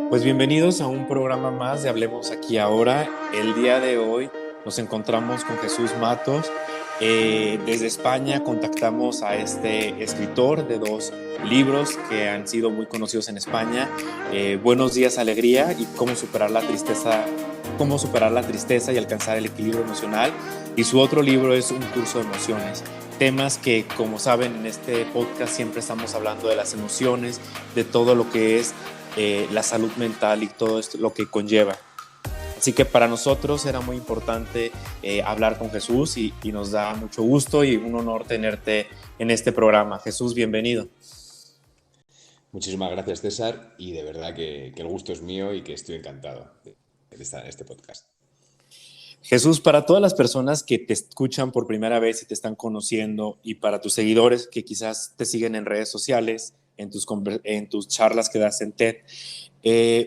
Pues bienvenidos a un programa más de Hablemos Aquí Ahora. El día de hoy nos encontramos con Jesús Matos. Desde España contactamos a este escritor de 2 libros que han sido muy conocidos en España, Buenos días, alegría y cómo superar la tristeza y alcanzar el equilibrio emocional. Y su otro libro es Un curso de emociones. Temas que, como saben, en este podcast siempre estamos hablando de las emociones, de todo lo que es la salud mental y todo esto lo que conlleva. Así que para nosotros era muy importante hablar con Jesús y nos da mucho gusto y un honor tenerte en este programa. Jesús, bienvenido. Muchísimas gracias, César, y de verdad que el gusto es mío y que estoy encantado de estar en este podcast. Jesús, para todas las personas que te escuchan por primera vez y te están conociendo, y para tus seguidores que quizás te siguen en redes sociales, en tus charlas que das en TED,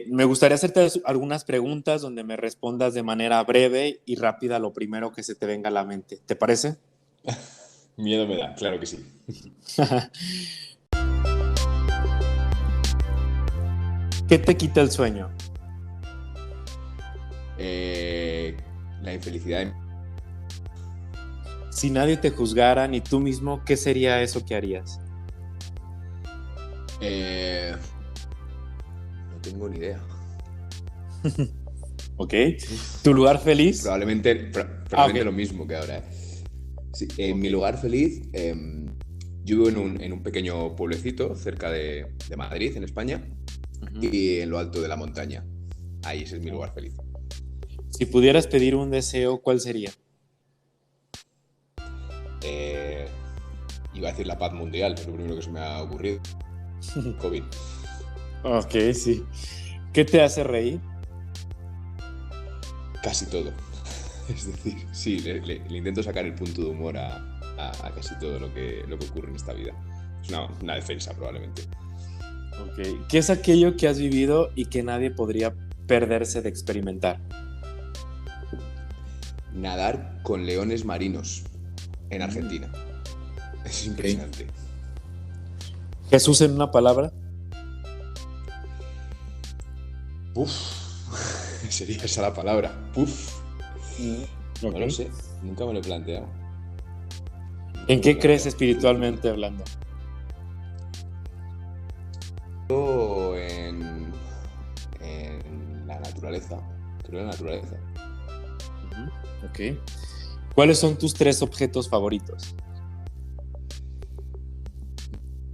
me gustaría hacerte algunas preguntas donde me respondas de manera breve y rápida lo primero que se te venga a la mente. ¿Te parece? Miedo me da, claro que sí. ¿Qué te quita el sueño? La infelicidad. Si nadie te juzgara ni tú mismo, ¿qué sería eso que harías? No tengo ni idea. Ok. ¿Tu lugar feliz? Probablemente Okay. Lo mismo que ahora. Sí, mi lugar feliz, yo vivo en un pequeño pueblecito cerca de Madrid, en España, y en lo alto de la montaña. Ahí ese es mi lugar feliz. Si pudieras pedir un deseo, ¿cuál sería? Iba a decir la paz mundial, es lo primero que se me ha ocurrido. COVID. Ok, sí. ¿Qué te hace reír? Casi todo. Es decir, sí, le intento sacar el punto de humor a casi todo lo que ocurre en esta vida. Es una defensa, probablemente. Ok. ¿Qué es aquello que has vivido y que nadie podría perderse de experimentar? Nadar con leones marinos en Argentina. Es impresionante. Jesús, en una palabra. Puf. Sería esa la palabra. Puf. Okay. No lo sé. Nunca me lo he planteado. ¿En qué crees espiritualmente hablando? Yo en la naturaleza. Creo en la naturaleza. Ok. ¿Cuáles son tus 3 objetos favoritos?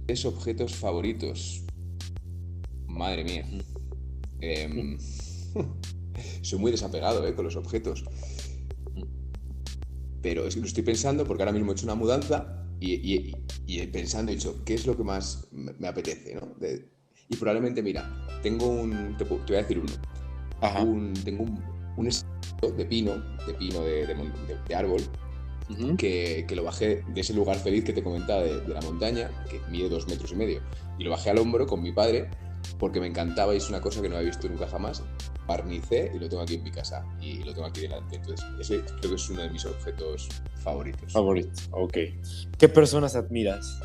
3 objetos favoritos. Madre mía. Soy muy desapegado con los objetos. Pero es que lo estoy pensando porque ahora mismo he hecho una mudanza y pensando he dicho, ¿qué es lo que más me apetece, ¿no? Y probablemente, mira, tengo te voy a decir uno. Ajá. Tengo un de pino de árbol, que lo bajé de ese lugar feliz que te comentaba de la montaña, que mide 2,5 metros, y lo bajé al hombro con mi padre porque me encantaba y es una cosa que no había visto nunca jamás. Barnicé y lo tengo aquí en mi casa y lo tengo aquí delante. Entonces, ese creo que es uno de mis objetos favoritos. Ok. ¿Qué personas admiras?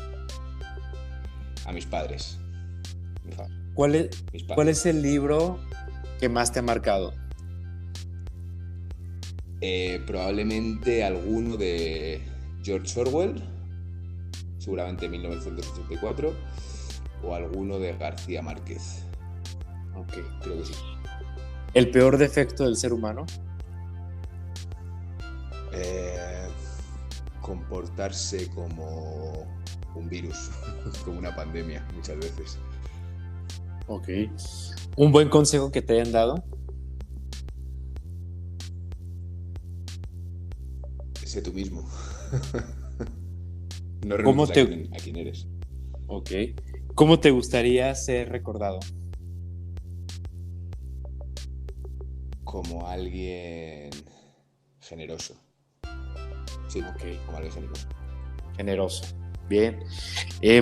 A mis padres. ¿Cuál es el libro que más te ha marcado? Probablemente alguno de George Orwell, seguramente 1984, o alguno de García Márquez. Ok. Creo que sí. ¿El peor defecto del ser humano? Comportarse como un virus, como una pandemia, muchas veces. Ok. ¿Un buen consejo que te hayan dado? Sé tú mismo. No renuncies a quién eres. Ok. ¿Cómo te gustaría ser recordado? Como alguien generoso. Sí, okay. Como alguien generoso. Generoso. Bien.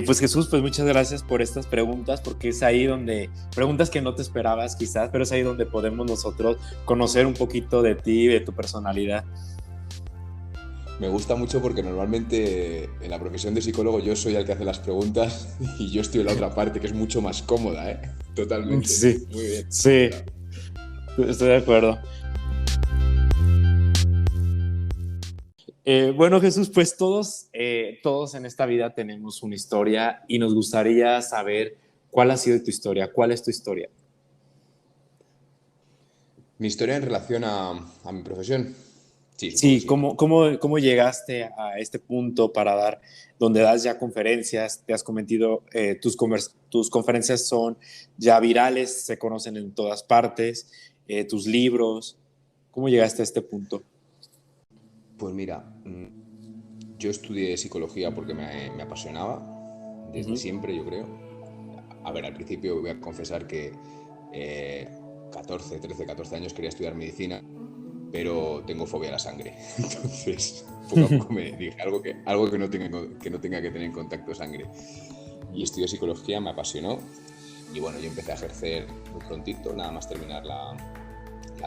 Pues Jesús, pues muchas gracias por estas preguntas, porque es ahí donde, preguntas que no te esperabas quizás, pero es ahí donde podemos nosotros conocer un poquito de ti, de tu personalidad. Me gusta mucho porque normalmente en la profesión de psicólogo yo soy el que hace las preguntas y yo estoy en la otra parte, que es mucho más cómoda, ¿eh? Totalmente. Sí, Muy bien. sí, estoy de acuerdo. Bueno, Jesús, pues todos en esta vida tenemos una historia y nos gustaría saber cuál ha sido tu historia, cuál es tu historia. Mi historia en relación a mi profesión. Sí, supongo que Sí, sí. ¿cómo llegaste a este punto para dar, donde das ya conferencias? Te has cometido, tus conferencias son ya virales, se conocen en todas partes, tus libros. ¿Cómo llegaste a este punto? Pues mira, yo estudié psicología porque me apasionaba desde Ujú. siempre, yo creo. A ver, al principio voy a confesar que 14 años quería estudiar medicina, pero tengo fobia a la sangre. Entonces, poco a poco me dije algo que no tenga que tener en contacto sangre. Y estudié psicología, me apasionó. Y bueno, yo empecé a ejercer muy prontito, nada más terminar la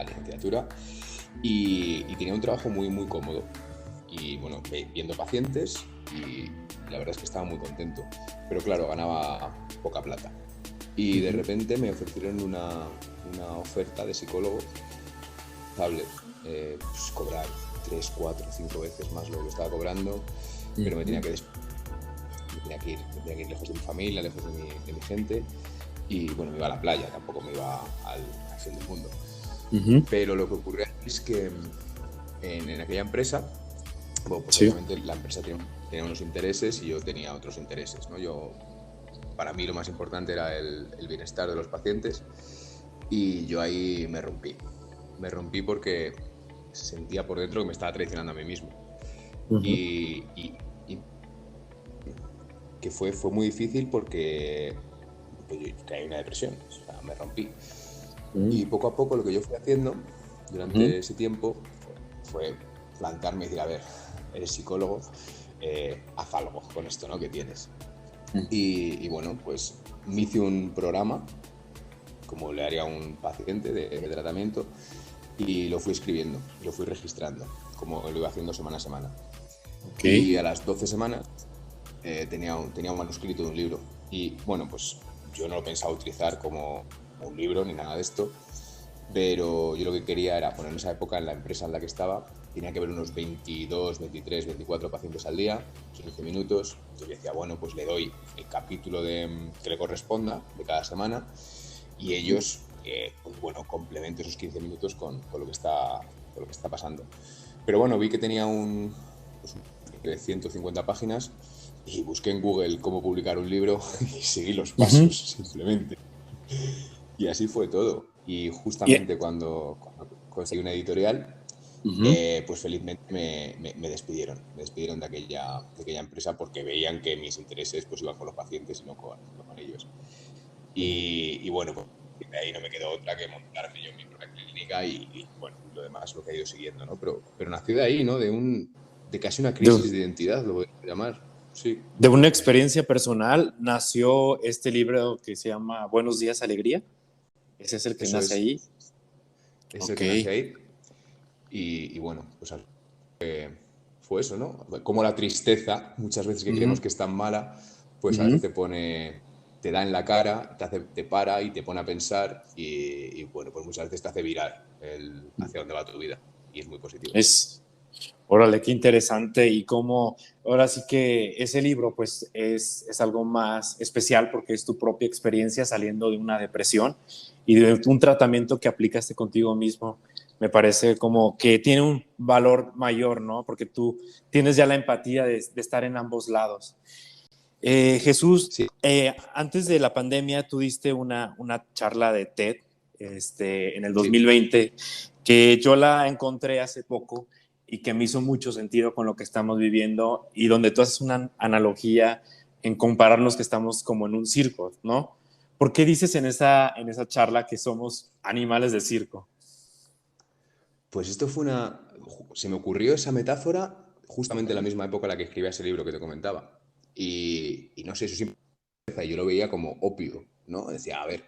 licenciatura. Y tenía un trabajo muy, muy cómodo. Y bueno, viendo pacientes y la verdad es que estaba muy contento. Pero claro, ganaba poca plata. Y de repente me ofrecieron una oferta de psicólogo estable, pues cobrar 3, 4, 5 veces más lo que estaba cobrando, pero me tenía que ir lejos de mi familia, lejos de mi gente, y bueno, me iba a la playa, tampoco me iba al fin del mundo. Pero lo que ocurrió es que en aquella empresa, bueno, pues Sí. obviamente la empresa tenía unos intereses y yo tenía otros intereses, ¿no? Para mí lo más importante era el bienestar de los pacientes y yo ahí me rompí. Me rompí porque sentía por dentro que me estaba traicionando a mí mismo. Y que fue muy difícil porque pues, yo caí en una depresión, o sea, me rompí. Y poco a poco lo que yo fui haciendo durante ese tiempo fue plantarme y decir, a ver, eres psicólogo, haz algo con esto, ¿no?, que tienes. Y bueno, pues me hice un programa, como le haría a un paciente de tratamiento, y lo fui escribiendo, lo fui registrando, como lo iba haciendo semana a semana. Okay. Y a las 12 semanas tenía un manuscrito de un libro. Y bueno, pues yo no lo pensaba utilizar como un libro ni nada de esto, pero yo lo que quería era, bueno, en esa época en la empresa en la que estaba, tenía que ver unos 22, 23, 24 pacientes al día, 15 minutos. Yo decía, bueno, pues le doy el capítulo que le corresponda de cada semana y ellos, pues bueno, complemento esos 15 minutos con lo que está pasando. Pero bueno, vi que tenía un de 150 páginas y busqué en Google cómo publicar un libro y seguí los pasos, simplemente. Y así fue todo. Y justamente cuando conseguí una editorial, pues felizmente me despidieron. Me despidieron de aquella empresa porque veían que mis intereses pues iban con los pacientes y no con ellos. Y bueno, pues de ahí no me quedó otra que montarme yo en mi propia clínica y bueno, lo demás lo que he ido siguiendo, ¿no? Pero nació de ahí, ¿no? De casi una crisis de identidad, lo voy a llamar. Sí. De una experiencia personal nació este libro que se llama Buenos días, alegría. Ese es el que Eso nace es. ahí. Es el Ok. que nace ahí. Y bueno, pues fue eso, ¿no? Como la tristeza, muchas veces que creemos que es tan mala, pues a veces te da en la cara, te para y te pone a pensar y bueno, pues muchas veces te hace virar hacia dónde va tu vida y es muy positivo. Órale, qué interesante y cómo ahora sí que ese libro pues es algo más especial porque es tu propia experiencia saliendo de una depresión y de un tratamiento que aplicaste contigo mismo. Me parece como que tiene un valor mayor, ¿no? Porque tú tienes ya la empatía de estar en ambos lados. Jesús, Sí, antes de la pandemia tú diste una charla de TED en el sí. 2020 que yo la encontré hace poco y que me hizo mucho sentido con lo que estamos viviendo y donde tú haces una analogía en compararnos que estamos como en un circo, ¿no? ¿Por qué dices en esa charla que somos animales de circo? Pues esto fue se me ocurrió esa metáfora justamente en la misma época en la que escribía ese libro que te comentaba. Y no sé, eso siempre y yo lo veía como obvio, ¿no? Decía, a ver,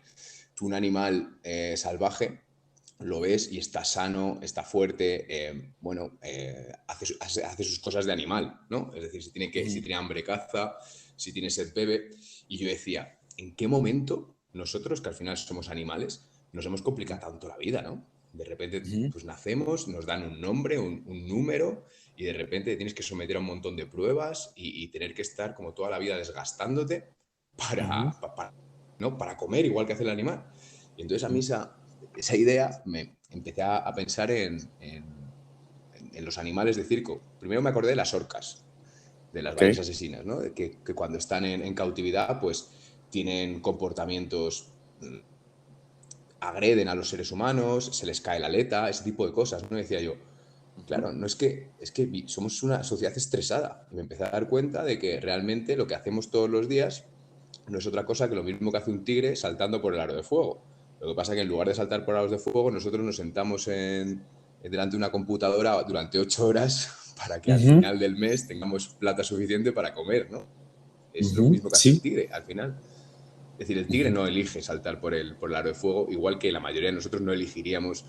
tú un animal salvaje lo ves y está sano, está fuerte, bueno, hace sus cosas de animal, ¿no? Es decir, si tiene hambre caza, si tiene sed bebe. Y yo decía, ¿en qué momento nosotros, que al final somos animales, nos hemos complicado tanto la vida, ¿no? De repente, pues nacemos, nos dan un nombre, un número, y de repente te tienes que someter a un montón de pruebas y tener que estar como toda la vida desgastándote ¿no? Para comer, igual que hace el animal. Y entonces a mí esa idea me empecé a pensar en los animales de circo. Primero me acordé de las orcas, de las ballenas asesinas, ¿no? De que cuando están en cautividad, pues tienen comportamientos, agreden a los seres humanos, se les cae la aleta, ese tipo de cosas, ¿no? Decía yo, claro, no es que somos una sociedad estresada. Y me empecé a dar cuenta de que realmente lo que hacemos todos los días no es otra cosa que lo mismo que hace un tigre saltando por el aro de fuego. Lo que pasa es que en lugar de saltar por aros de fuego, nosotros nos sentamos delante de una computadora durante 8 horas para que al final del mes tengamos plata suficiente para comer, ¿no? Es lo mismo que hace un Sí. tigre al final. Es decir, el tigre no elige saltar por el aro de fuego, igual que la mayoría de nosotros no elegiríamos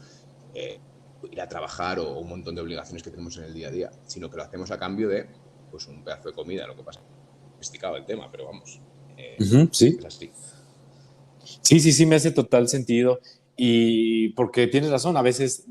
ir a trabajar o un montón de obligaciones que tenemos en el día a día, sino que lo hacemos a cambio de pues, un pedazo de comida. Lo que pasa es que es sofisticado el tema, pero vamos, Sí. es así. Sí, sí, sí, me hace total sentido. Y porque tienes razón, a veces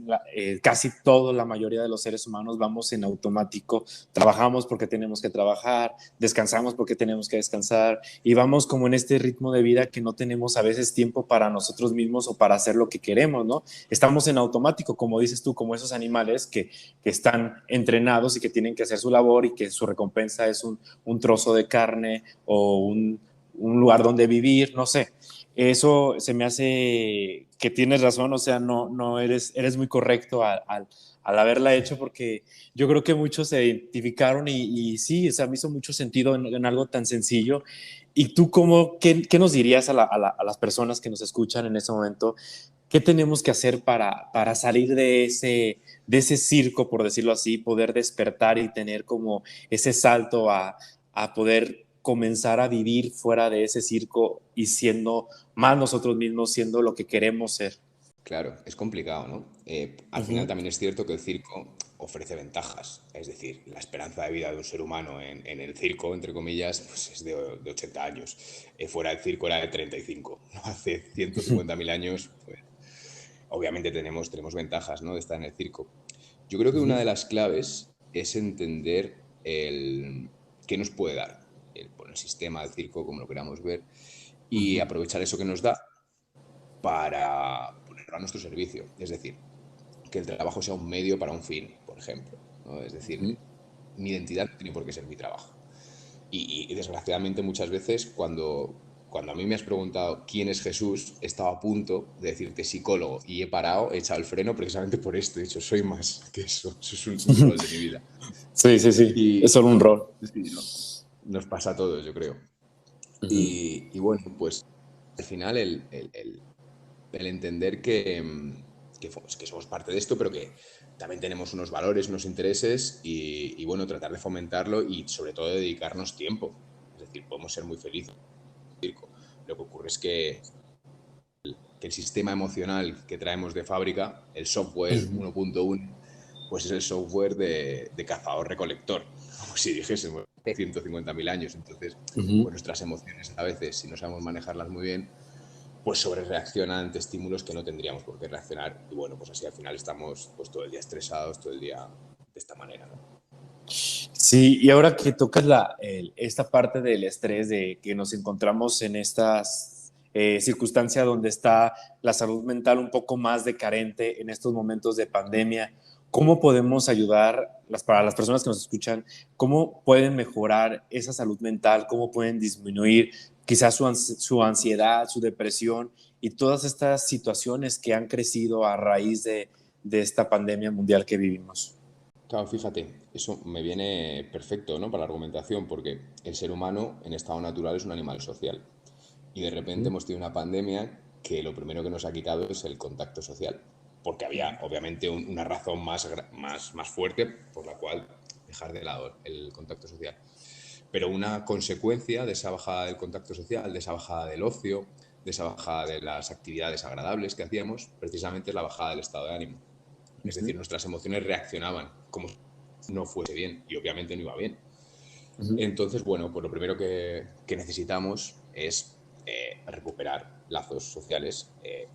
casi todo, la mayoría de los seres humanos vamos en automático, trabajamos porque tenemos que trabajar, descansamos porque tenemos que descansar y vamos como en este ritmo de vida que no tenemos a veces tiempo para nosotros mismos o para hacer lo que queremos, ¿no? Estamos en automático, como dices tú, como esos animales que están entrenados y que tienen que hacer su labor y que su recompensa es un trozo de carne o un lugar donde vivir, no sé. Eso se me hace que tienes razón, o sea, no eres muy correcto al haberla hecho, porque yo creo que muchos se identificaron y sí, o sea, me hizo mucho sentido en algo tan sencillo. ¿Y tú qué nos dirías a las personas que nos escuchan en ese momento? ¿Qué tenemos que hacer para salir de ese circo, por decirlo así, poder despertar y tener como ese salto a poder comenzar a vivir fuera de ese circo y siendo más nosotros mismos, siendo lo que queremos ser? Claro, es complicado, ¿no? Al final también es cierto que el circo ofrece ventajas. Es decir, la esperanza de vida de un ser humano en el circo, entre comillas, pues es de 80 años. Fuera del circo era de 35. ¿No? Hace 150.000 años, pues, obviamente tenemos ventajas, ¿no? De estar en el circo. Yo creo que una de las claves es entender qué nos puede dar el sistema del circo, como lo queramos ver, y aprovechar eso que nos da para ponerlo a nuestro servicio. Es decir, que el trabajo sea un medio para un fin, por ejemplo, ¿no? Es decir, mi identidad no tiene por qué ser mi trabajo. Y desgraciadamente muchas veces cuando a mí me has preguntado quién es Jesús, he estado a punto de decirte psicólogo y he parado, he echado el freno precisamente por esto. He dicho, soy más que eso es un rol de mi vida. Sí, sí, sí, es Y solo un rol. sí, ¿no? Nos pasa a todos, yo creo. Y bueno, pues al final el entender que somos parte de esto, pero que también tenemos unos valores, unos intereses y bueno, tratar de fomentarlo y sobre todo dedicarnos tiempo. Es decir, podemos ser muy felices en el circo. Lo que ocurre es que el sistema emocional que traemos de fábrica, el software 1.1, pues es el software de cazador-recolector, como si dijésemos 150.000 años. Entonces, pues nuestras emociones a veces, si no sabemos manejarlas muy bien, pues sobre reaccionan ante estímulos que no tendríamos por qué reaccionar y bueno, pues así al final estamos pues todo el día estresados, todo el día de esta manera, ¿no? Sí, y ahora que tocas esta parte del estrés, de que nos encontramos en estas circunstancias donde está la salud mental un poco más decarente en estos momentos de pandemia, ¿cómo podemos ayudar para las personas que nos escuchan? ¿Cómo pueden mejorar esa salud mental? ¿Cómo pueden disminuir quizás su ansiedad, su depresión y todas estas situaciones que han crecido a raíz de esta pandemia mundial que vivimos? Claro, fíjate, eso me viene perfecto, ¿no? Para la argumentación, porque el ser humano en estado natural es un animal social. Y de repente hemos tenido una pandemia que lo primero que nos ha quitado es el contacto social. Porque había, obviamente, una razón más fuerte por la cual dejar de lado el contacto social. Pero una consecuencia de esa bajada del contacto social, de esa bajada del ocio, de esa bajada de las actividades agradables que hacíamos, precisamente es la bajada del estado de ánimo. Es decir, nuestras emociones reaccionaban como si no fuese bien y obviamente no iba bien. Entonces, bueno, pues lo primero que necesitamos es recuperar lazos sociales,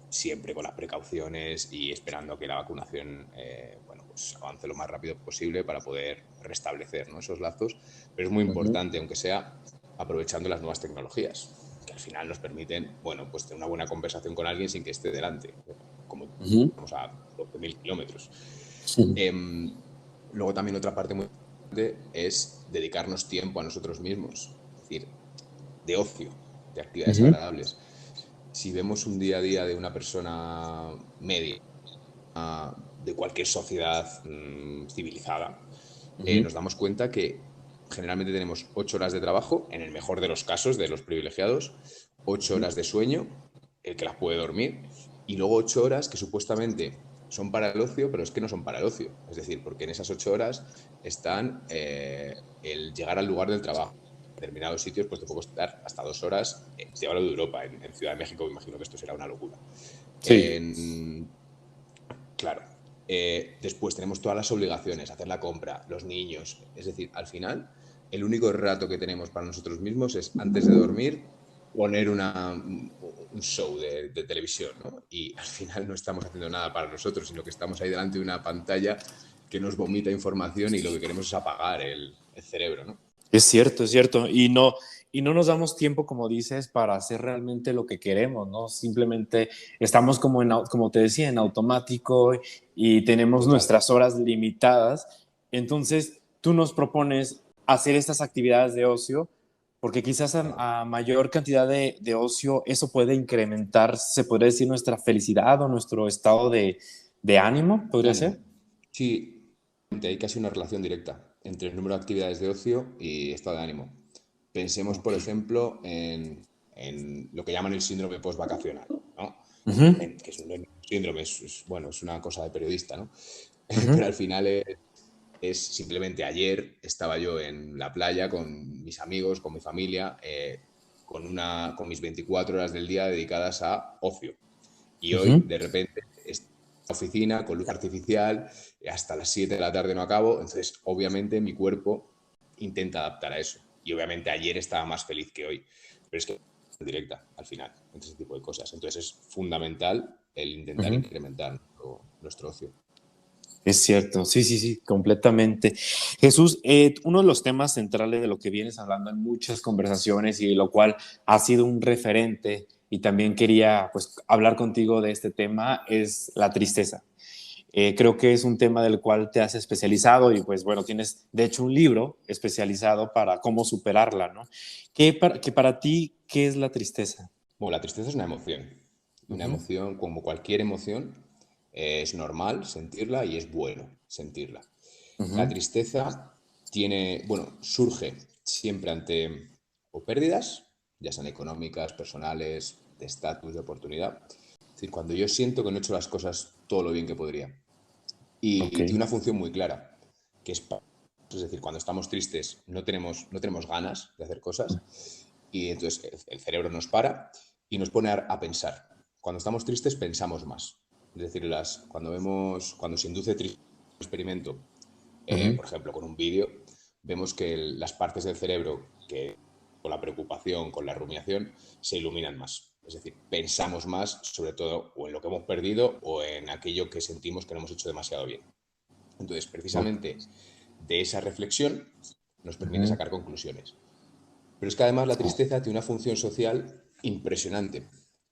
siempre con las precauciones y esperando que la vacunación pues avance lo más rápido posible para poder restablecer, ¿no?, esos lazos. Pero es muy importante, aunque sea aprovechando las nuevas tecnologías, que al final nos permiten, pues tener una buena conversación con alguien sin que esté delante, como estamos a 12.000 kilómetros. Luego también otra parte muy importante es dedicarnos tiempo a nosotros mismos, es decir, de ocio, de actividades agradables. Si vemos un día a día de una persona media, de cualquier sociedad civilizada, nos damos cuenta que generalmente tenemos 8 horas de trabajo, en el mejor de los casos, de los privilegiados, 8 horas de sueño, el que las puede dormir, y luego 8 horas que supuestamente son para el ocio, pero es que no son para el ocio. Es decir, porque en esas 8 horas están el llegar al lugar del trabajo. En determinados sitios pues te puedo estar hasta 2 horas, te hablo de Europa, en Ciudad de México me imagino que esto será una locura. Sí. Claro. Después tenemos todas las obligaciones, hacer la compra, los niños. Es decir, al final, el único rato que tenemos para nosotros mismos es, antes de dormir, poner un show de televisión, ¿no? Y al final no estamos haciendo nada para nosotros, sino que estamos ahí delante de una pantalla que nos vomita información y lo que queremos es apagar el cerebro, ¿no? Es cierto, es cierto. Y no nos damos tiempo, como dices, para hacer realmente lo que queremos, ¿no? Simplemente estamos como te decía, en automático y tenemos Total. nuestras horas limitadas. Entonces, tú nos propones hacer estas actividades de ocio, porque quizás a mayor cantidad de ocio, eso puede incrementar, se podría decir, nuestra felicidad o nuestro estado de ánimo, ¿podría Ánimo. ser? Sí, hay casi una relación directa entre el número de actividades de ocio y estado de ánimo. Pensemos, por ejemplo, en lo que llaman el síndrome postvacacional, ¿no? Que es un síndrome, es una cosa de periodista, ¿no? Pero al final es simplemente ayer estaba yo en la playa con mis amigos, con mi familia, con mis 24 horas del día dedicadas a ocio. Y hoy, de repente, estoy en la oficina con luz artificial, hasta las 7 de la tarde no acabo, entonces obviamente mi cuerpo intenta adaptar a eso. Y obviamente ayer estaba más feliz que hoy, pero es que es directa al final, entre ese tipo de cosas. Entonces es fundamental el intentar incrementar nuestro ocio. Es cierto, sí, sí, sí, completamente. Jesús, uno de los temas centrales de lo que vienes hablando en muchas conversaciones y de lo cual ha sido un referente y también quería pues hablar contigo de este tema es la tristeza. Creo que es un tema del cual te has especializado y pues bueno, tienes de hecho un libro especializado para cómo superarla, ¿no? Que para ti, ¿qué es la tristeza? Bueno, la tristeza es una emoción. Una emoción, como cualquier emoción, es normal sentirla y es bueno sentirla. La tristeza surge siempre ante o pérdidas, ya sean económicas, personales, de estatus, de oportunidad. Es decir, cuando yo siento que no he hecho las cosas todo lo bien que podría. Ok. Y tiene una función muy clara, que es decir, cuando estamos tristes no tenemos ganas de hacer cosas y entonces el cerebro nos para y nos pone a pensar. Cuando estamos tristes pensamos más. Es decir, cuando se induce un experimento, por ejemplo, con un vídeo, vemos que las partes del cerebro que con la preocupación, con la rumiación, se iluminan más. Es decir, pensamos más, sobre todo, o en lo que hemos perdido o en aquello que sentimos que no hemos hecho demasiado bien. Entonces, precisamente de esa reflexión nos permite sacar conclusiones. Pero es que además la tristeza tiene una función social impresionante,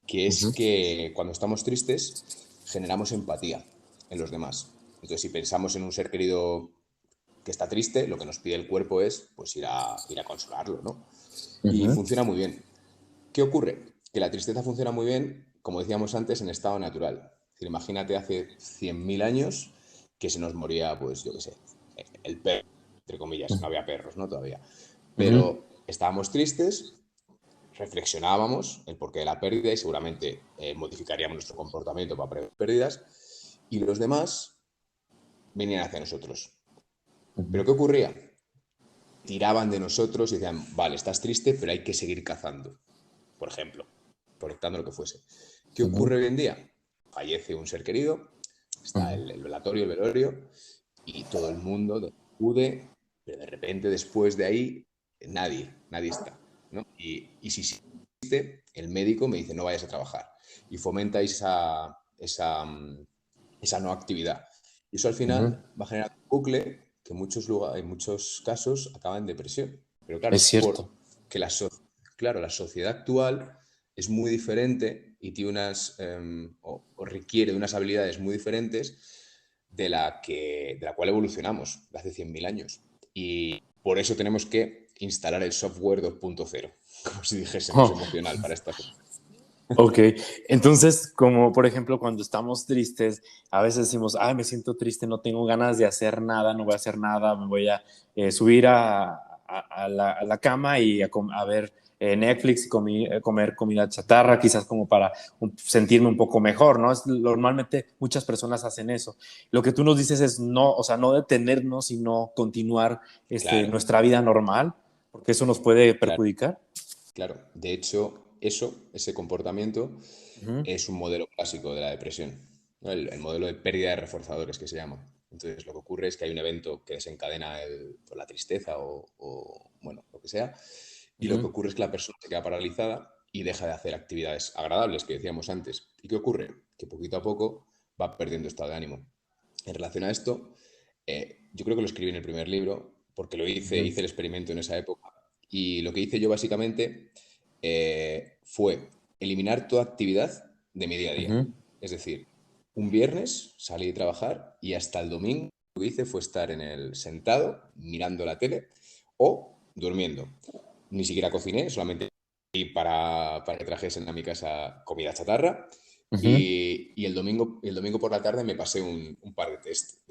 que es que cuando estamos tristes generamos empatía en los demás. Entonces, si pensamos en un ser querido que está triste, lo que nos pide el cuerpo es pues ir a consolarlo, ¿no? Y funciona muy bien. ¿Qué ocurre? Que la tristeza funciona muy bien, como decíamos antes, en estado natural. Es decir, imagínate hace 100.000 años que se nos moría, pues yo qué sé, el perro, entre comillas, no había perros, ¿no? Todavía. Pero estábamos tristes, reflexionábamos el porqué de la pérdida y seguramente modificaríamos nuestro comportamiento para prevenir pérdidas y los demás venían hacia nosotros. ¿Pero qué ocurría? Tiraban de nosotros y decían, vale, estás triste, pero hay que seguir cazando, por ejemplo, proyectando lo que fuese. ¿Qué ocurre hoy en día? Fallece un ser querido, está el velatorio, el velorio, y todo el mundo acude, pero de repente después de ahí nadie está, ¿no? Y si el médico me dice no vayas a trabajar y fomenta esa no actividad. Y eso al final va a generar un bucle que en muchos casos acaba en depresión. Pero Es claro, cierto. porque la sociedad actual es muy diferente y tiene o requiere de unas habilidades muy diferentes de la cual evolucionamos de hace 100.000 años. Y por eso tenemos que instalar el software 2.0, como si dijésemos, emocional para estas cosas. Ok, entonces como por ejemplo cuando estamos tristes, a veces decimos, ay, me siento triste, no tengo ganas de hacer nada, no voy a hacer nada, me voy a subir a la cama y a ver Netflix y comer comida chatarra, quizás como para sentirme un poco mejor, ¿no? Normalmente muchas personas hacen eso. Lo que tú nos dices es no, o sea, no detenernos, sino continuar Claro, nuestra vida normal, porque eso nos puede claro, perjudicar. claro. De hecho, ese comportamiento Ujú, es un modelo clásico de la depresión, ¿no? El modelo de pérdida de reforzadores que se llama. Entonces, lo que ocurre es que hay un evento que desencadena la tristeza bueno, lo que sea, y lo que ujú, ocurre es que la persona se queda paralizada y deja de hacer actividades agradables que decíamos antes. ¿Y qué ocurre? Que poquito a poco va perdiendo estado de ánimo. En relación a esto, yo creo que lo escribí en el primer libro, porque ujú. hice el experimento en esa época. Y lo que hice yo básicamente fue eliminar toda actividad de mi día a día. Ujú. Es decir, un viernes salí a trabajar y hasta el domingo lo que hice fue estar sentado mirando la tele o durmiendo. Ni siquiera cociné, solamente para que trajesen a mi casa comida chatarra. Ujú, Y el domingo por la tarde me pasé un par de test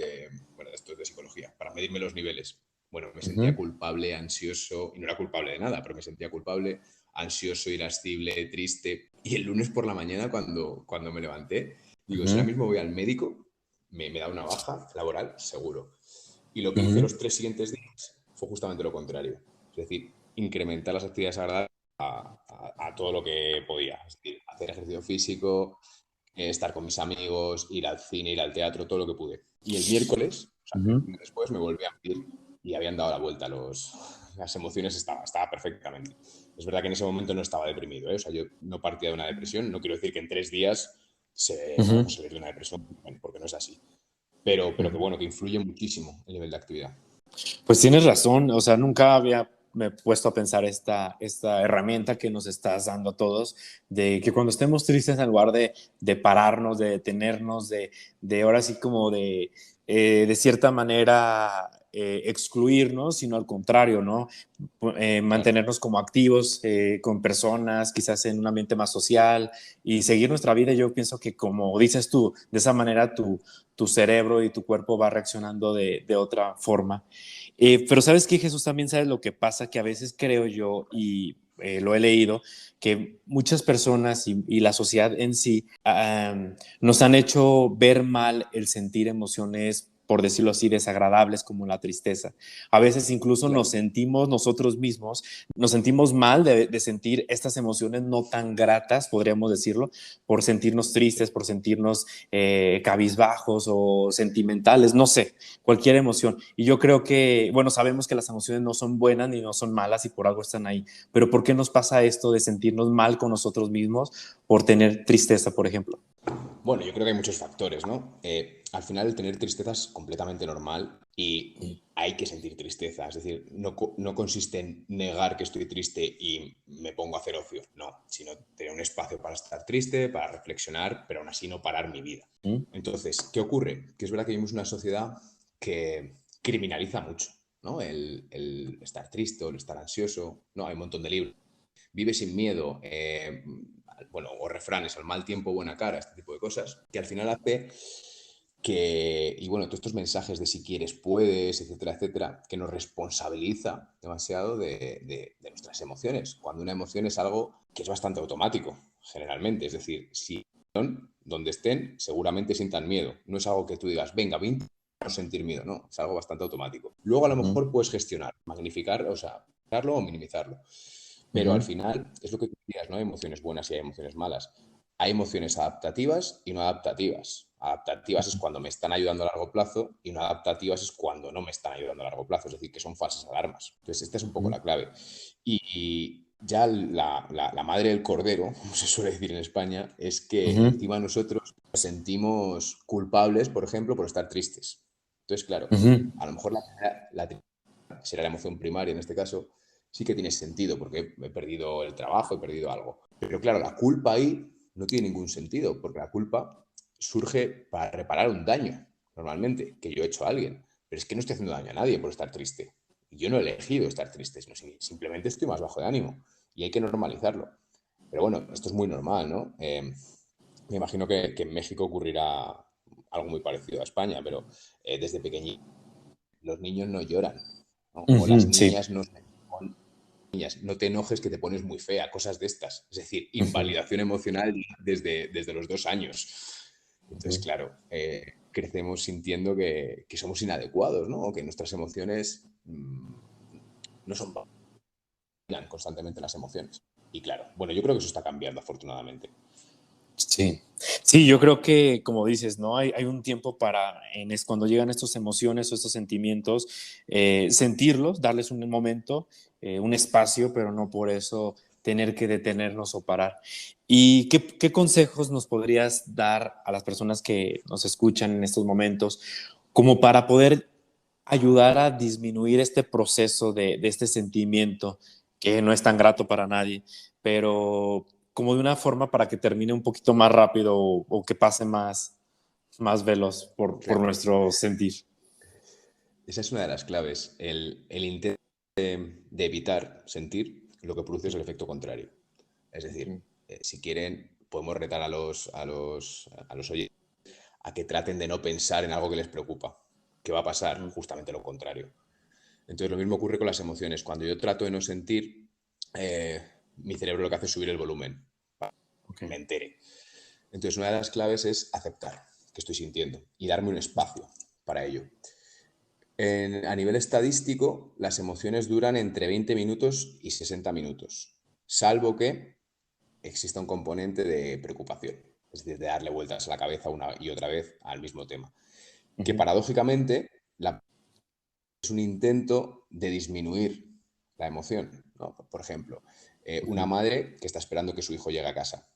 bueno, de estos de psicología para medirme los niveles. Bueno, me sentía ujú, culpable, ansioso, y no era culpable de nada, pero me sentía culpable, ansioso, irascible, triste. Y el lunes por la mañana, cuando me levanté, digo, si ahora ujú, mismo voy al médico, me da una baja laboral, seguro. Y lo que hice ujú. los 3 siguientes días fue justamente lo contrario. Es decir, incrementar las actividades agradables a todo lo que podía. Es decir, hacer ejercicio físico, estar con mis amigos, ir al cine, ir al teatro, todo lo que pude. Y el miércoles, o sea, Ujú. después me volví a medir y habían dado la vuelta las emociones, estaba perfectamente. Es verdad que en ese momento no estaba deprimido, ¿eh? O sea, yo no partía de una depresión, no quiero decir que en 3 días vamos a Ujú, salir de una depresión, porque no es así. Pero que ujú. bueno, que influye muchísimo el nivel de actividad. Pues tienes razón, o sea, nunca había me puesto a pensar esta herramienta que nos estás dando a todos, de que cuando estemos tristes, en lugar de pararnos, de detenernos, de ahora sí como de cierta manera excluirnos, sino al contrario, ¿no? Claro. Mantenernos como activos con personas, quizás en un ambiente más social y seguir nuestra vida. Yo pienso que como dices tú, de esa manera tu cerebro y tu cuerpo va reaccionando de otra forma. Pero sabes que Jesús también sabes lo que pasa, que a veces creo yo y lo he leído, que muchas personas y la sociedad en sí nos han hecho ver mal el sentir emociones, por decirlo así, desagradables como la tristeza. A veces incluso nos Claro. sentimos nosotros mismos, nos sentimos mal de sentir estas emociones no tan gratas, podríamos decirlo, por sentirnos tristes, por sentirnos cabizbajos o sentimentales, no sé, cualquier emoción. Y yo creo que, bueno, sabemos que las emociones no son buenas ni no son malas y por algo están ahí, pero ¿por qué nos pasa esto de sentirnos mal con nosotros mismos por tener tristeza, por ejemplo? Bueno, yo creo que hay muchos factores, ¿no? Al final, el tener tristeza es completamente normal y hay que sentir tristeza. Es decir, no consiste en negar que estoy triste y me pongo a hacer ocio, no, sino tener un espacio para estar triste, para reflexionar, pero aún así no parar mi vida. ¿Mm? Entonces, ¿qué ocurre? Que es verdad que vivimos una sociedad que criminaliza mucho, ¿no? El estar triste o el estar ansioso, ¿no? Hay un montón de libros. Vive sin miedo, bueno, o refranes, al mal tiempo, buena cara, este tipo de cosas, que al final hace y bueno, todos estos mensajes de si quieres, puedes, etcétera, etcétera, que nos responsabiliza demasiado de nuestras emociones, cuando una emoción es algo que es bastante automático, generalmente, es decir, si están donde estén, seguramente sientan miedo, no es algo que tú digas, venga, voy a intentar no sentir miedo, no, es algo bastante automático. Luego a lo Ujú, mejor puedes gestionar, magnificar, o sea, o minimizarlo. Pero al ujú, final es lo que tú decías, ¿no? Hay emociones buenas y hay emociones malas. Hay emociones adaptativas y no adaptativas. Adaptativas es cuando me están ayudando a largo plazo y no adaptativas es cuando no me están ayudando a largo plazo, es decir, que son falsas alarmas. Entonces, esta es un poco ujú, la clave. Y ya la madre del cordero, como se suele decir en España, es que Ujú, encima nosotros nos sentimos culpables, por ejemplo, por estar tristes. Entonces, claro, ujú. a lo mejor la será la emoción primaria en este caso, sí que tiene sentido porque he perdido el trabajo, he perdido algo. Pero claro, la culpa ahí no tiene ningún sentido porque la culpa surge para reparar un daño, normalmente, que yo he hecho a alguien. Pero es que no estoy haciendo daño a nadie por estar triste. Yo no he elegido estar triste, simplemente estoy más bajo de ánimo y hay que normalizarlo. Pero bueno, esto es muy normal, ¿no? Me imagino que en México ocurrirá algo muy parecido a España, pero desde pequeñitos los niños no lloran, ¿no? O las Ujú, sí. niñas no, no te enojes que te pones muy fea, cosas de estas. Es decir, Ujú, invalidación emocional desde los 2 años. Entonces, ujú. claro, crecemos sintiendo que somos inadecuados, ¿no? O que nuestras emociones no son constantemente las emociones. Y claro, bueno, yo creo que eso está cambiando afortunadamente. Sí, sí, yo creo que, como dices, ¿no? Hay un tiempo para, cuando llegan estas emociones o estos sentimientos, sentirlos, darles un momento, un espacio, pero no por eso tener que detenernos o parar. ¿Y qué consejos nos podrías dar a las personas que nos escuchan en estos momentos como para poder ayudar a disminuir este proceso de este sentimiento que no es tan grato para nadie, pero como de una forma para que termine un poquito más rápido o que pase más veloz por Claro, nuestro sentir? esa es una de las claves. El intento de evitar sentir lo que produce es el efecto contrario. Es decir, si quieren, podemos retar a los oyentes a que traten de no pensar en algo que les preocupa. ¿Qué va a pasar? Ujú. Justamente lo contrario. Entonces, lo mismo ocurre con las emociones. Cuando yo trato de no sentir, mi cerebro lo que hace es subir el volumen, Ok. me entere. Entonces, una de las claves es aceptar que estoy sintiendo y darme un espacio para ello. A nivel estadístico, las emociones duran entre 20 minutos y 60 minutos, salvo que exista un componente de preocupación, es decir, de darle vueltas a la cabeza una y otra vez al mismo tema. Que Ujú, paradójicamente es un intento de disminuir la emoción, ¿no? Por ejemplo, una ujú, madre que está esperando que su hijo llegue a casa,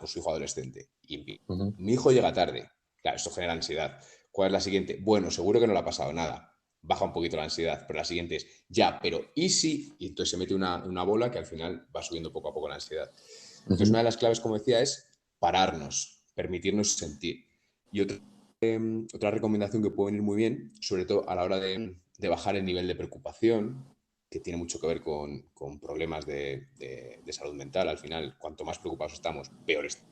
su hijo adolescente, y ujú, mi hijo llega tarde. Claro, esto genera ansiedad. ¿Cuál es la siguiente? Bueno, seguro que no le ha pasado nada. Baja un poquito la ansiedad, pero la siguiente es, ya, pero ¿y si? Y entonces se mete una bola que al final va subiendo poco a poco la ansiedad. Entonces, una ujú, de las claves, como decía, es pararnos, permitirnos sentir. Y otra recomendación que puede venir muy bien, sobre todo a la hora de bajar el nivel de preocupación, que tiene mucho que ver con problemas de salud mental. Al final, cuanto más preocupados estamos, peor estamos.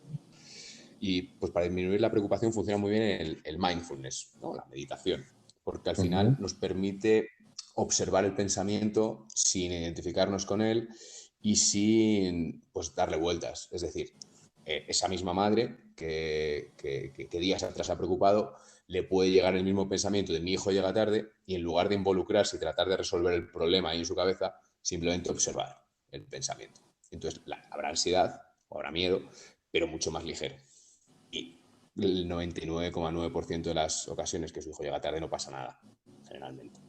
Y pues para disminuir la preocupación funciona muy bien el mindfulness, ¿no? La meditación, porque al final ujú. nos permite observar el pensamiento sin identificarnos con él y sin pues, darle vueltas. Es decir, esa misma madre que días atrás ha preocupado, le puede llegar el mismo pensamiento de mi hijo llega tarde y en lugar de involucrarse y tratar de resolver el problema ahí en su cabeza, simplemente observar el pensamiento. Entonces habrá ansiedad o habrá miedo, pero mucho más ligero. Y el 99,9% de las ocasiones que su hijo llega tarde no pasa nada, generalmente.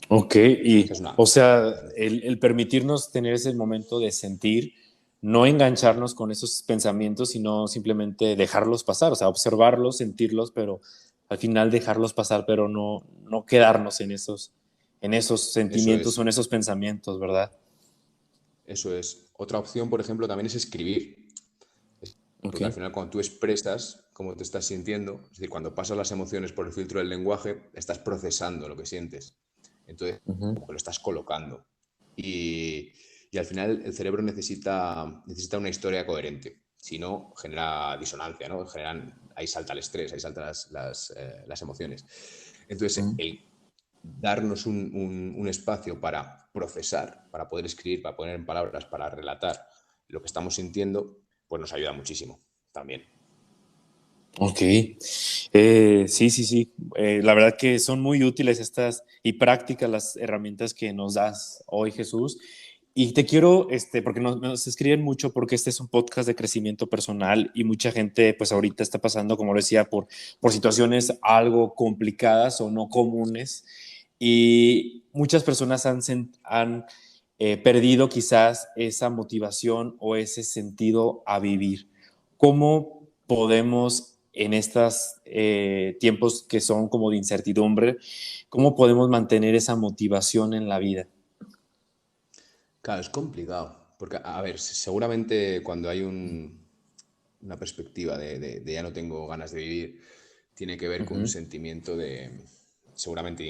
Ok, Esa y es una... o sea, el permitirnos tener ese momento de sentir, no engancharnos con esos pensamientos, sino simplemente dejarlos pasar, o sea, observarlos, sentirlos, pero al final dejarlos pasar, pero no quedarnos en esos Eso sentimientos o en es, esos pensamientos, ¿verdad? eso es. Otra opción, por ejemplo, también es escribir. Ok. Porque al final cuando tú expresas cómo te estás sintiendo, es decir, cuando pasas las emociones por el filtro del lenguaje, estás procesando lo que sientes. Entonces, Ujú, como que lo estás colocando. Y, y al final el cerebro necesita una historia coherente. Si no, genera disonancia, ¿no? Ahí salta el estrés, ahí saltan las emociones. Entonces, ujú. el darnos un espacio para procesar, para poder escribir, para poner en palabras, para relatar lo que estamos sintiendo, pues nos ayuda muchísimo también. Ok. Sí, sí, sí. La verdad que son muy útiles estas y prácticas las herramientas que nos das hoy, Jesús. Y te quiero, porque nos escriben mucho porque este es un podcast de crecimiento personal y mucha gente, pues ahorita está pasando, como lo decía, por situaciones algo complicadas o no comunes. Y muchas personas han perdido quizás esa motivación o ese sentido a vivir. ¿Cómo podemos en estos tiempos que son como de incertidumbre, cómo podemos mantener esa motivación en la vida? Claro, es complicado. Porque, a ver, seguramente cuando hay una perspectiva de ya no tengo ganas de vivir, tiene que ver con un Ujú, sentimiento de, seguramente,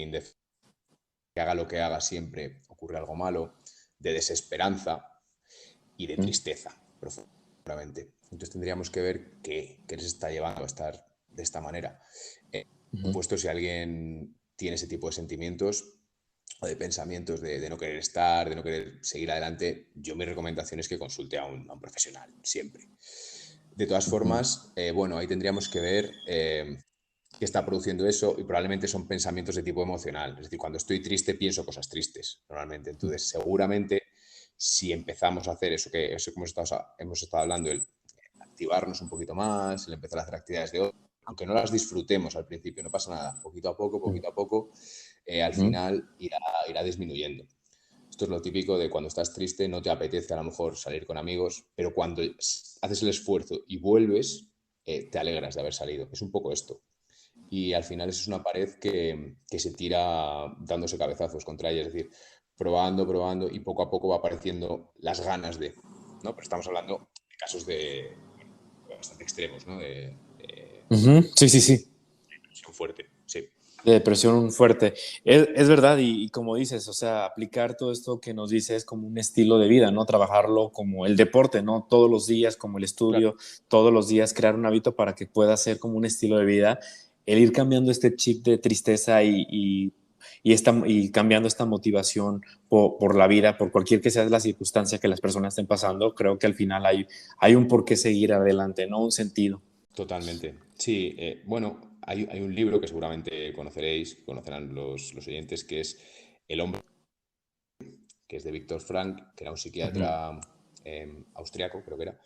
que haga lo que haga siempre ocurre algo malo, de desesperanza y de ujú, tristeza, profundamente. Entonces tendríamos que ver qué les está llevando a estar de esta manera. Por ujú. supuesto, si alguien tiene ese tipo de sentimientos o de pensamientos de no querer estar, de no querer seguir adelante, yo mi recomendación es que consulte a un profesional, siempre. De todas Ujú. formas, bueno, ahí tendríamos que ver qué está produciendo eso y probablemente son pensamientos de tipo emocional. Es decir, cuando estoy triste pienso cosas tristes, normalmente. Entonces, seguramente si empezamos a hacer eso que hemos estado hablando, el activarnos un poquito más, el empezar a hacer actividades de otro, aunque no las disfrutemos al principio, no pasa nada, poquito a poco, al Ujú. final irá disminuyendo. Esto es lo típico de cuando estás triste, no te apetece a lo mejor salir con amigos, pero cuando haces el esfuerzo y vuelves, te alegras de haber salido. Es un poco esto. Y al final eso es una pared que se tira dándose cabezazos contra ella, es decir, probando, probando y poco a poco va apareciendo las ganas de, ¿no? Pero estamos hablando de casos de bastante extremos, ¿no? De Ujú. Sí, sí, sí. tensión fuerte, sí. De depresión fuerte. Es verdad, y como dices, o sea, aplicar todo esto que nos dice es como un estilo de vida, ¿no? Trabajarlo como el deporte, ¿no? Todos los días, como el Claro, estudio, todos los días crear un hábito para que pueda ser como un estilo de vida. El ir cambiando este chip de tristeza y cambiando esta motivación por la vida, por cualquier que sea la circunstancia que las personas estén pasando, creo que al final hay un por qué seguir adelante, ¿no? Un sentido. totalmente. Sí, bueno, hay un libro que seguramente conocerán los oyentes, que es El hombre, que es de Víctor Frank, que era un Ujú. psiquiatra austriaco, creo que era,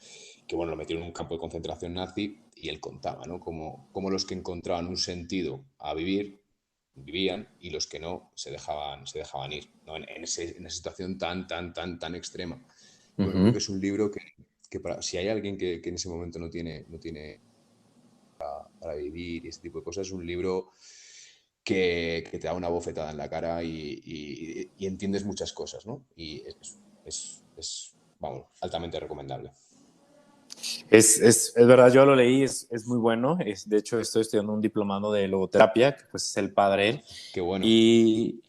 que bueno, lo metieron en un campo de concentración nazi y él contaba, ¿no? Como los que encontraban un sentido a vivir, vivían y los que no se dejaban ir, ¿no? En esa situación tan extrema. Bueno, creo Ujú. que es un libro si hay alguien que en ese momento no tiene para vivir y ese tipo de cosas, es un libro que te da una bofetada en la cara y entiendes muchas cosas, ¿no? Y vamos, altamente recomendable. Es verdad, yo lo leí, es muy bueno. De hecho, estoy estudiando un diplomado de logoterapia, que pues es el padre él. Qué bueno.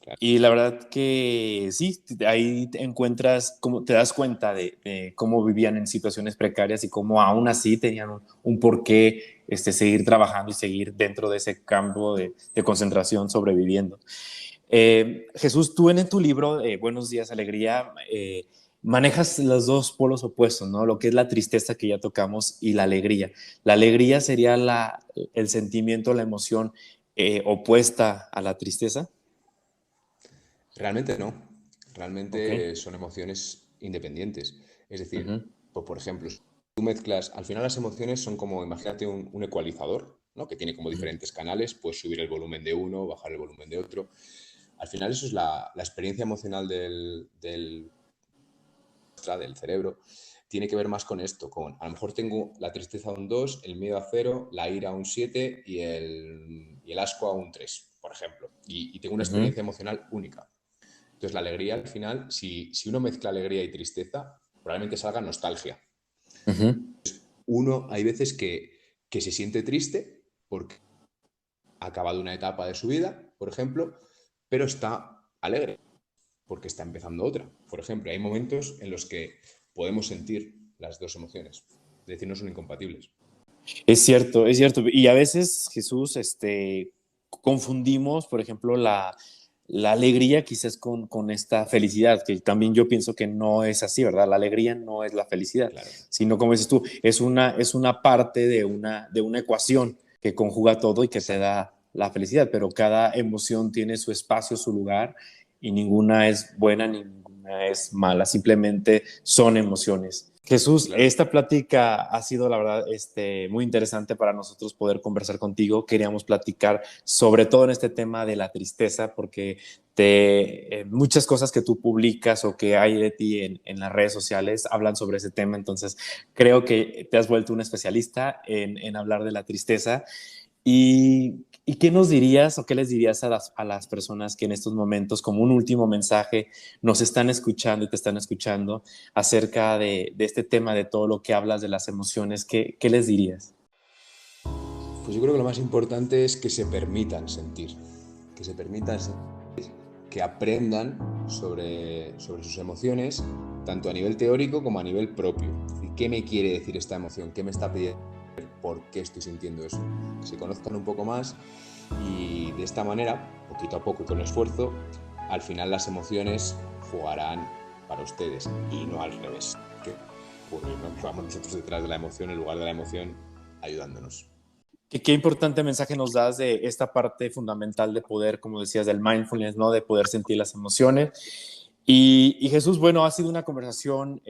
Claro. Y la verdad que sí, ahí te encuentras, como, te das cuenta de cómo vivían en situaciones precarias y cómo aún así tenían un porqué seguir trabajando y seguir dentro de ese campo de concentración sobreviviendo. Jesús, tú en tu libro Buenos días, alegría, manejas los dos polos opuestos, ¿no? Lo que es la tristeza que ya tocamos y la alegría. La alegría sería el sentimiento, la emoción opuesta a la tristeza. Realmente no. Ok. Realmente son emociones independientes. Es decir, Ujú, por ejemplo, si tú mezclas, al final las emociones son como, imagínate un ecualizador, ¿no? Que tiene como ujú, diferentes canales, puedes subir el volumen de uno, bajar el volumen de otro. Al final eso es la experiencia emocional del cerebro, tiene que ver más con esto, a lo mejor tengo la tristeza a un 2, el miedo a 0, la ira a un 7 y el asco a un 3, por ejemplo. Y tengo una ujú, experiencia emocional única. Entonces la alegría al final, si uno mezcla alegría y tristeza, probablemente salga nostalgia. ujú. Uno, hay veces que se siente triste porque ha acabado una etapa de su vida, por ejemplo, pero está alegre porque está empezando otra. Por ejemplo, hay momentos en los que podemos sentir las dos emociones, es decir, no son incompatibles. Es cierto, es cierto. Y a veces, Jesús, confundimos, por ejemplo, la alegría quizás con esta felicidad, que también yo pienso que no es así, ¿verdad? La alegría no es la felicidad, Claro, sino como dices tú, es una parte de una ecuación que conjuga todo y que te exacto. da la felicidad, pero cada emoción tiene su espacio, su lugar, y ninguna es buena, ninguna es mala, simplemente son emociones. Jesús, Claro. esta plática ha sido, la verdad, muy interesante para nosotros poder conversar contigo. Queríamos platicar sobre todo en este tema de la tristeza, porque muchas cosas que tú publicas o que hay de ti en las redes sociales hablan sobre ese tema. Entonces, creo que te has vuelto un especialista en hablar de la tristeza. ¿Y qué nos dirías o qué les dirías a las personas que en estos momentos, como un último mensaje, nos están escuchando y te están escuchando acerca de este tema, de todo lo que hablas de las emociones? ¿Qué les dirías? Pues yo creo que lo más importante es que se permitan sentir, que se permitan sentir, que aprendan sobre sus emociones, tanto a nivel teórico como a nivel propio. Es decir, ¿qué me quiere decir esta emoción? ¿Qué me está pidiendo? ¿Por qué estoy sintiendo eso? Que se conozcan un poco más y de esta manera, poquito a poco y con esfuerzo, al final las emociones jugarán para ustedes y no al revés. Que no vamos nosotros detrás de la emoción en lugar de la emoción ayudándonos. Qué importante mensaje nos das de esta parte fundamental de poder, como decías, del mindfulness, ¿no? De poder sentir las emociones. Y Jesús, bueno, ha sido una conversación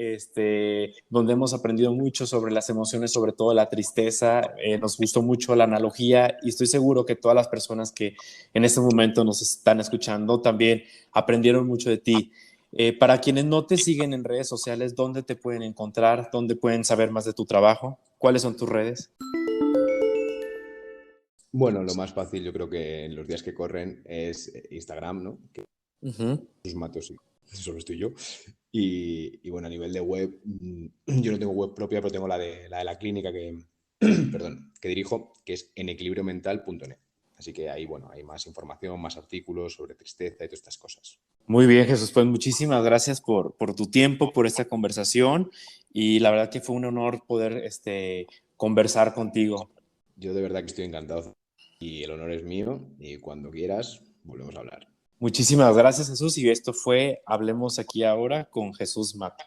donde hemos aprendido mucho sobre las emociones, sobre todo la tristeza. Nos gustó mucho la analogía y estoy seguro que todas las personas que en este momento nos están escuchando también aprendieron mucho de ti. Para quienes no te siguen en redes sociales, ¿dónde te pueden encontrar? ¿Dónde pueden saber más de tu trabajo? ¿Cuáles son tus redes? Bueno, lo más fácil yo creo que en los días que corren es Instagram, ¿no? Que Ujú. sus matos y solo estoy yo. Y bueno, a nivel de web, yo no tengo web propia, pero tengo la de la clínica que, perdón, que dirijo, que es enequilibriomental.net. Así que ahí, bueno, hay más información, más artículos sobre tristeza y todas estas cosas. Muy bien, Jesús, pues muchísimas gracias por tu tiempo, por esta conversación y la verdad que fue un honor poder conversar contigo. Yo de verdad que estoy encantado y el honor es mío y cuando quieras volvemos a hablar. Muchísimas gracias, Jesús, y esto fue Hablemos aquí ahora con Jesús Mata.